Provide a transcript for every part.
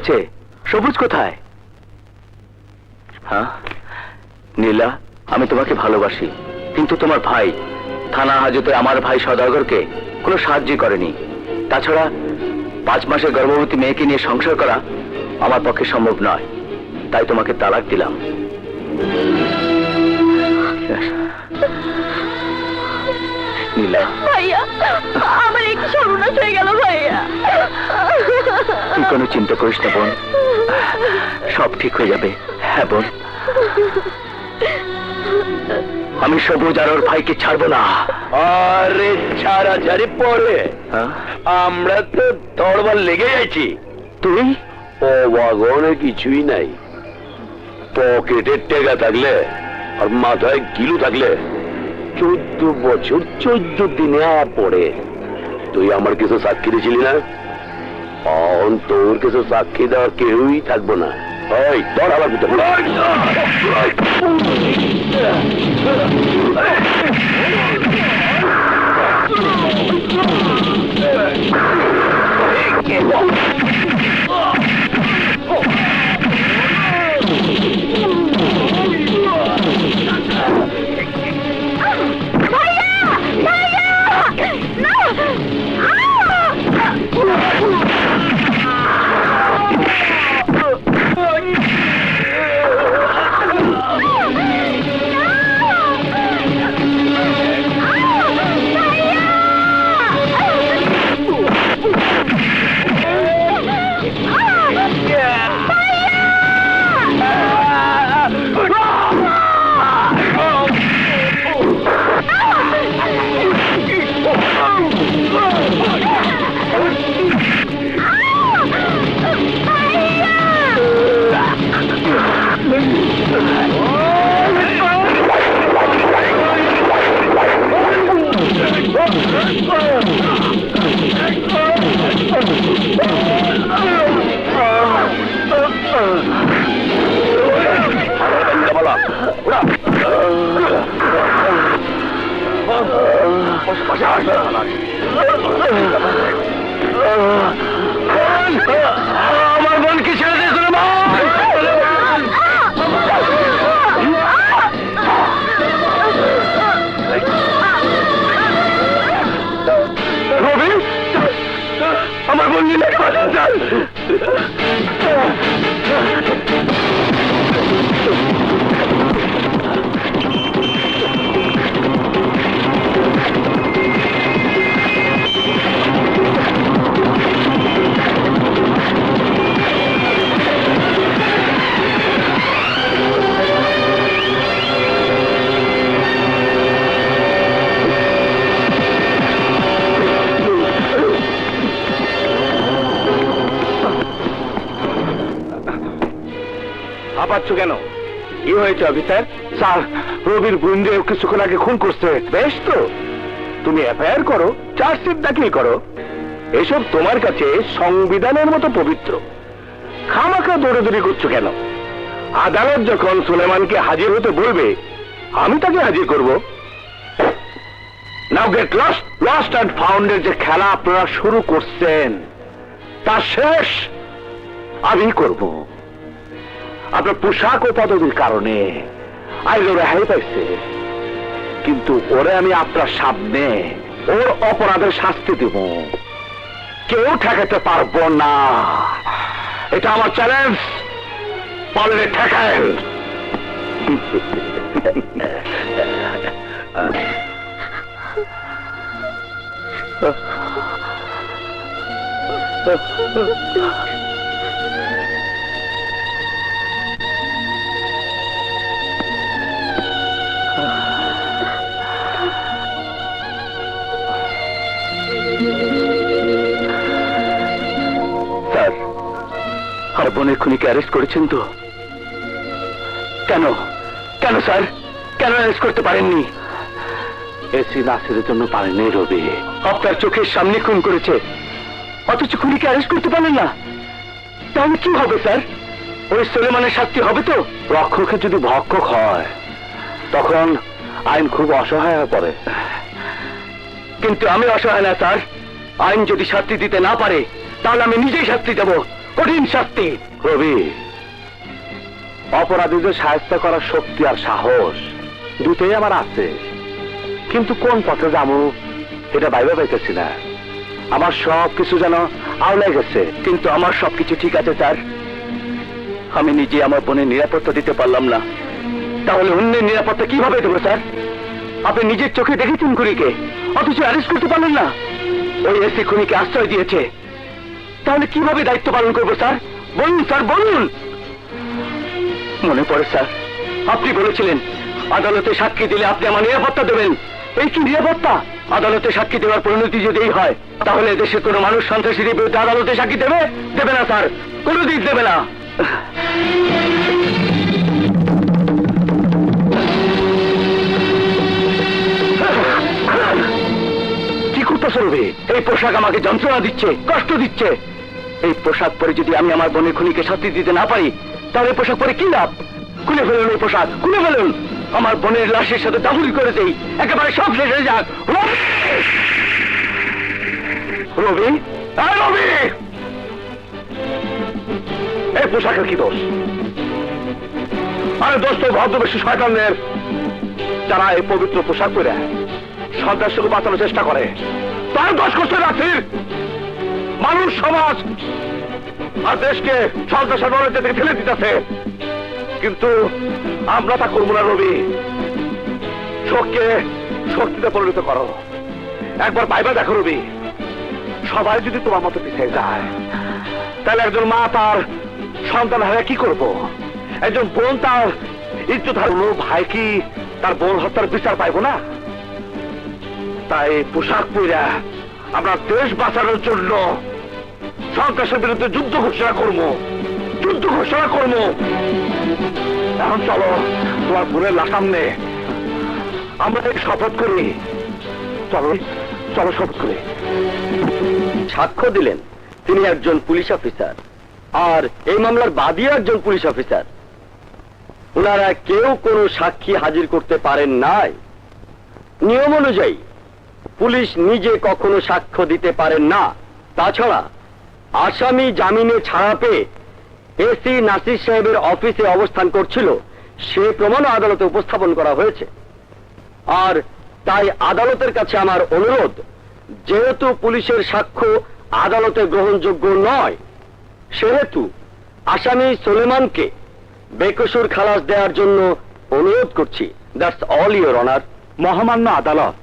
হচ্ছে? সবুজ কোথায়? হ্যাঁ নীলা, আমি তোমাকে ভালোবাসি, কিন্তু তোমার ভাই থানা হাজতে আমার ভাই সদাগরকে কোনো সাহায্য করেনি। তাছাড়া 5 মাসের গর্ভবতী মেয়েকে নিয়ে সংসার করা আমার পক্ষে সম্ভব নয়, তাই তোমাকে তালাক দিলাম। নীলা, ভাইয়া, আমার একটু সর্বনাশ হয়ে গেল ভাইয়া। তুই কোনো চিন্তা করিস না বোন, সব ঠিক হয়ে যাবে। হ্যাঁ বোন, আমি সবুজ আর ওর ভাইকে ছাড়বো না। আরে ছাড়াছাড়ি পরে হ্যাঁ? আমরা তো তরবার লেগে গেছি। তুই ও বাগনে কিছুই নাই, পকেটের টেকা থাকলে আর মাথায় গিলু থাকলে 14 বছর 14 দিনে পরে তুই আমার কিছু সাক্ষী দিয়েছিলি না? তোর কিছু সাক্ষী দেওয়ার কেউই থাকবো না। ওই তোর আবার আমার বোনকে ছেড়ে দিয়েছিল। রবি, আমার বোন নিলে পাচ্ছ কেন? কি হয়েছে অফিসার? স্যার, রবির বোনকে কিছুক্ষণ আগে খুন করছে। বেশ তো, তুমি এফআইআর করো, চার্জশিট দাখিল করো। এসব তোমার কাছে সংবিধানের মতো পবিত্র। খামাখা দৌড়াদৌড়ি করছো কেন? আদালত যখন সুলেমানকে হাজির হতে বলবে, আমি তাকে হাজির করব। Now get lost. Lost and ফাউন্ডের যে খেলা আপনারা শুরু করছেন তা শেষ আমি করব। আপনার পোশাক ও পদবীর কারণে আজ ওরা রেহাই পাইছে, কিন্তু ওরে আমি আপনার সামনে ওর অপরাধের শাস্তি দেব। কেউ ঠেকাতে পারবো না, এটা আমার চ্যালেঞ্জ। পারলে ঠেকায়। স্যার, আমার বোনের খুনিকে অ্যারেস্ট করেছেন তো? কেন কেন স্যার, কেন অ্যারেস্ট করতে পারেননি? এসি নাসিরের জন্য পারেননি রবি। আপনার চোখের সামনে খুন করেছে, অথচ খুনিকে অ্যারেস্ট করতে পারলেন না। তাহলে কি হবে স্যার? ওই সুলেমানের শাস্তি হবে তো? রক্ষকে যদি ভক্ষক হয় তখন আইন খুব অসহায় হয়ে পড়ে। কিন্তু আমি অসহায় না স্যার। আইন যদি শাস্তি দিতে না পারে তাহলে আমি নিজেই শাস্তি দেব। কঠিন শাস্তি। রবি, অপরাধীদের সাহায্য করার শক্তি আর সাহস দুটোই আমার আছে, কিন্তু কোন পথে যাবো এটা ভাইবা পাইতেছি না। আমার সব কিছু যেন আওলাই গেছে। কিন্তু আমার সবকিছু ঠিক আছে স্যার, আমি নিজে আমার বোনের নিরাপত্তা দিতে পারলাম না, তাহলে অন্যের নিরাপত্তা কিভাবে দেবো স্যার? আপনি নিজের চোখে দেখেছেন খুনিকে, অথচ অ্যারেস্ট করতে পারলেন না। ওই এসি খুনিকে আশ্রয় দিয়েছে, তাহলে কিভাবে দায়িত্ব পালন করবো স্যার? বলুন স্যার, বলুন। মনে পড়ে স্যার, আপনি বলেছিলেন আদালতে সাক্ষী দিলে আপনি আমার নিরাপত্তা দেবেন। এই কি নিরাপত্তা? আদালতে সাক্ষী দেওয়ার পরিণতি যদি এই হয়, তাহলে দেশের কোনো মানুষ সন্ত্রাসীদের বিরুদ্ধে আদালতে সাক্ষী দেবে? দেবে না স্যার, কোনোদিন দেবে না। কি করতেছো রবি? এই পোশাক আমাকে যন্ত্রণা দিচ্ছে, কষ্ট দিচ্ছে। এই পোশাক পরে যদি আমি আমার বোনের খুনিকে শাস্তি দিতে না পারি, তাহলে পোশাক পরে কি লাভ? খুলে ফেলুন এই পোশাক, খুলে ফেলুন। আমার বোনের লাশের সাথে দাফন করে দেই, একেবারে সব শেষ হয়ে যাক। রবি, রবি, এই পোশাকের কি দোষ? আরে দোষ তো ভদ্রবেশী শয়তানদের, যারা এই পবিত্র পোশাক পরে সন্ত্রাসীকে বাঁচানোর চেষ্টা করে। তার দোষ করছে রাত্রির মানুষ, সমাজ আর দেশকে সন্ত্রাসের বলয় থেকে ঠেলে দিতেছে। কিন্তু আমরা তা করবো না রবি। শোককে শক্তিতে পরিণত করো। একবার ভাইবা দেখো রবি, সবাই যদি তোমার মতো পিছিয়ে যায়, তাহলে একজন মা তার সন্তান হারা কি করব? একজন বোন তার ইজ্জত হারানো ভাই কি তার বোন হত্যার বিচার পাইবো না? তাই পোশাক পইরা আমরা দেশ বাঁচানোর জন্য সন্ত্রাসের বিরুদ্ধে যুদ্ধ ঘোষণা করবো, যুদ্ধ ঘোষণা করবো। এখন চলো তোমার বোনের লাশ সামনে আমরা এই শপথ করি। চলো চলো শপথ করি। সাক্ষ্য দিলেন তিনি একজন পুলিশ অফিসার, আর এই মামলার বাদীও একজন পুলিশ অফিসার। ওনারা কেউ কোনো সাক্ষী হাজির করতে পারেন নাই। নিয়ম অনুযায়ী পুলিশ নিজে কখনো সাক্ষ্য দিতে পারেন না। তাছাড়া আসামি জামিনে ছাড়া পেয়ে এসি নাসির সাহেবের অফিসে অবস্থান করছিল, সে প্রমাণও আদালতে উপস্থাপন করা হয়েছে। আর তাই আদালতের কাছে আমার অনুরোধ, যেহেতু পুলিশের সাক্ষ্য আদালতে গ্রহণযোগ্য নয়, সেহেতু আসামি সুলেমানকে বেকসুর খালাস দেওয়ার জন্য অনুরোধ করছি। That's all your honour. মহামান্য আদালত,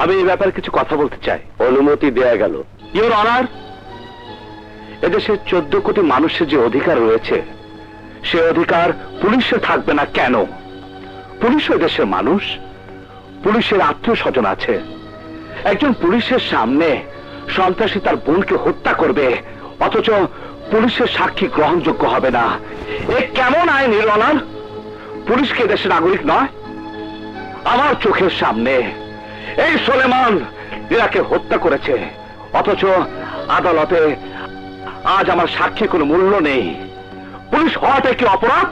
আমি এই ব্যাপারে কিছু কথা বলতে চাই। অনুমতি দেয়া গেল। ইওর অনার, এদেশের 14 কোটি মানুষের যে অধিকার রয়েছে, সে অধিকার পুলিশে থাকবে না কেন? পুলিশ দেশের মানুষ, পুলিশের আত্মীয় স্বজন আছে। একজন পুলিশের সামনে সন্ত্রাসী তার বোনকে হত্যা করবে, অথচ পুলিশের সাক্ষী গ্রহণযোগ্য হবে না। এ কেমন আইন ইওর অনার? পুলিশ কি দেশের নাগরিক নয়? আমার চোখের সামনে এই সুলেমান ইরাকে হত্যা করেছে, অথচ আদালতে আজ আমার সাক্ষী কোনো মূল্য নেই। পুলিশ হওয়াটা কি অপরাধ?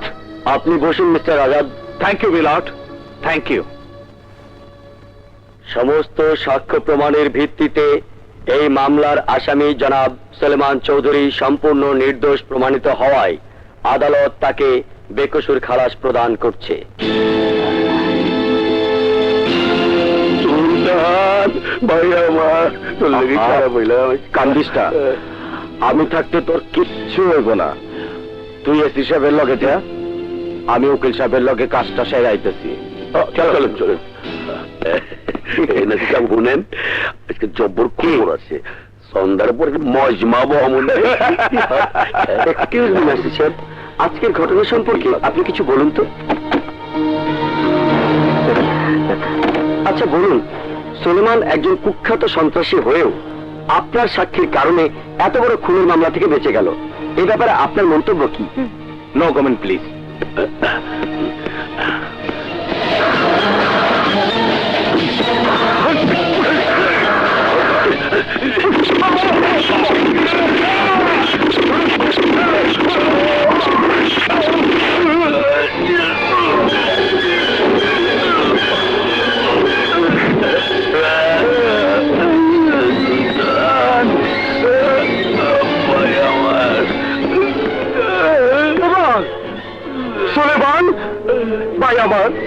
আপনি বসুন mister Azad. Thank you milord, thank you. সমস্ত সাক্ষ্য প্রমাণের ভিত্তিতে এই মামলার আসামি জনাব সুলেমান চৌধুরী সম্পূর্ণ নির্দোষ প্রমাণিত হওয়ায় আদালত তাকে বেকসুর খালাস প্রদান করছে। কান্দিসটা, আমি থাকতে তোর কিচ্ছু হইব না। তুই এসি সাহেবের লগে যা, আমি উকিল সাহেবের লগে কাজটা সেরাইতেছি। চলেন চলেন। শুনেন, আজকে জব্বর খবর আছে। সন্ধ্যার পরে মজমা বহমন। এক্সকিউজ মি মিস্টার সাহেব, আজকের ঘটনা সম্পর্কে আপনি কিছু বলুন তো। আচ্ছা বলুন, সুলেমান একজন কুখ্যাত সন্ত্রাসী হয়েও আপনার সাক্ষীর কারণে এত বড় খুনের মামলা থেকে বেঁচে গেল, এই ব্যাপারে আপনার মন্তব্য কি? No comment please.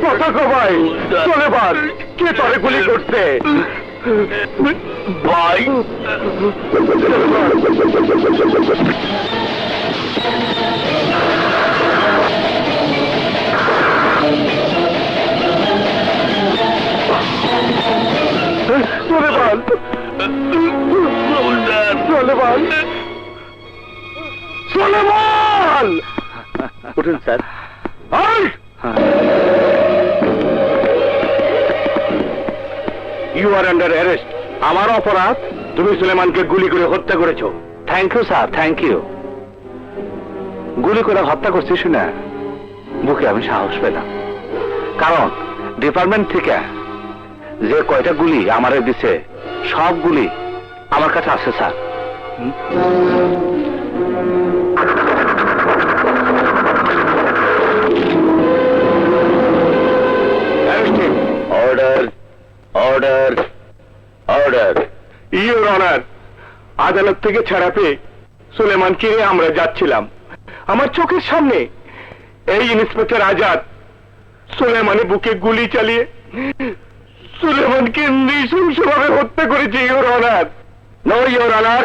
কথা কবাই সুলেমান কে তোরে গুলি করছে ভাই সুলেমান সুলেমান সুলেমান উঠুন sir. You are under arrest. আমার অপরাধ তুমি সুলেমানকে গুলি করে হত্যা করেছো। Thank you sir, thank you. গুলি করে হত্যা করছি শুনে বুকে আমি সাহস পেলাম, কারণ ডিপার্টমেন্ট থেকে যে কয়টা গুলি আমারে দিছে সব গুলি আমার কাছে আছে sir. Order order order. Your honour, আদালত থেকে ছাড়া পেয়ে সুলেমানকে নিয়ে আমরা যাচ্ছিলাম। আমার চোখের সামনে এই ইন্সপেক্টর আজাদ সুলেমানের বুকে গুলি চালিয়ে সুলেমানকে নৃশংসভাবে হত্যা করেছে। Your honour. No your honour,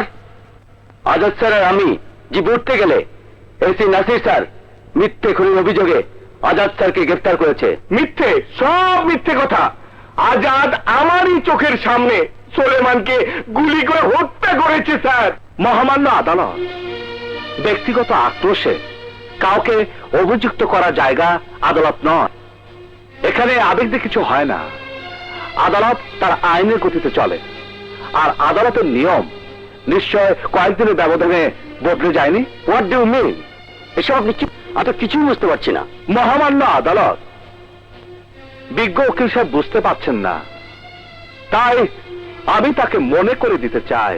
Azad sir আর আমি যে উঠতে গেলে এসি নাসির স্যার মিথ্যে খুনের অভিযোগে আজাদ স্যারকে গ্রেফতার করেছে। মিথ্যে, সব মিথ্যে কথা। আজাদ আমারই চোখের সামনে সুলেমানকে গুলি করে হত্যা করেছে স্যার। মহামান্য আদালত ব্যক্তিগত আক্রোশে কাউকে অভিযুক্ত করা জায়গা আদালত নয়। এখানে আবেগ দিয়ে কিছু হয় না। আদালত তার আইনের গতিতে চলে, আর আদালতের নিয়ম নিশ্চয় কয়েকদিনের ব্যবধানে বদলে যায়নি। What do mean? এসব আপনি কিছুই বুঝতে পারছি না। মহামান্য আদালত, বিজ্ঞ উকিল সাহেব বুঝতে পারছেন না, তাই আমি তাকে মনে করে দিতে চাই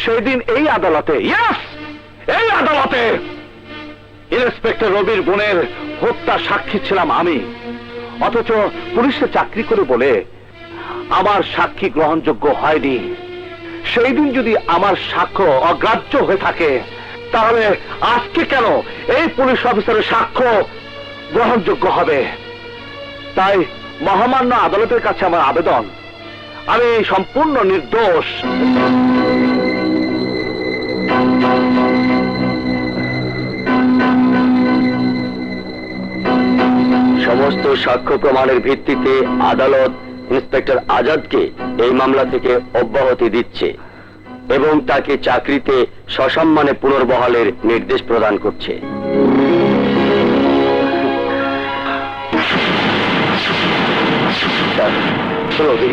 সেই দিন এই আদালতে, ইয়েস এই আদালতে ইন্সপেক্টর রবির বোনের হত্যা সাক্ষী ছিলাম আমি। অথচ পুলিশে চাকরি করে বলে আমার সাক্ষী গ্রহণযোগ্য হয়নি। সেই দিন যদি আমার সাক্ষ্য অগ্রাহ্য হয়ে থাকে, তাহলে আজকে কেন এই পুলিশ অফিসারের সাক্ষ্য গ্রহণযোগ্য হবে? তাই মহামান্য আদালতের কাছে আমার আবেদন, আমি সম্পূর্ণ নির্দোষ। সমস্ত সাক্ষ্য প্রমাণের ভিত্তিতে আদালত ইন্সপেক্টর আজাদকে এই মামলা থেকে অব্যাহতি দিচ্ছে এবং তাকে চাকরিতে সসম্মানে পুনর্বহালের নির্দেশ প্রদান করছে। রবি,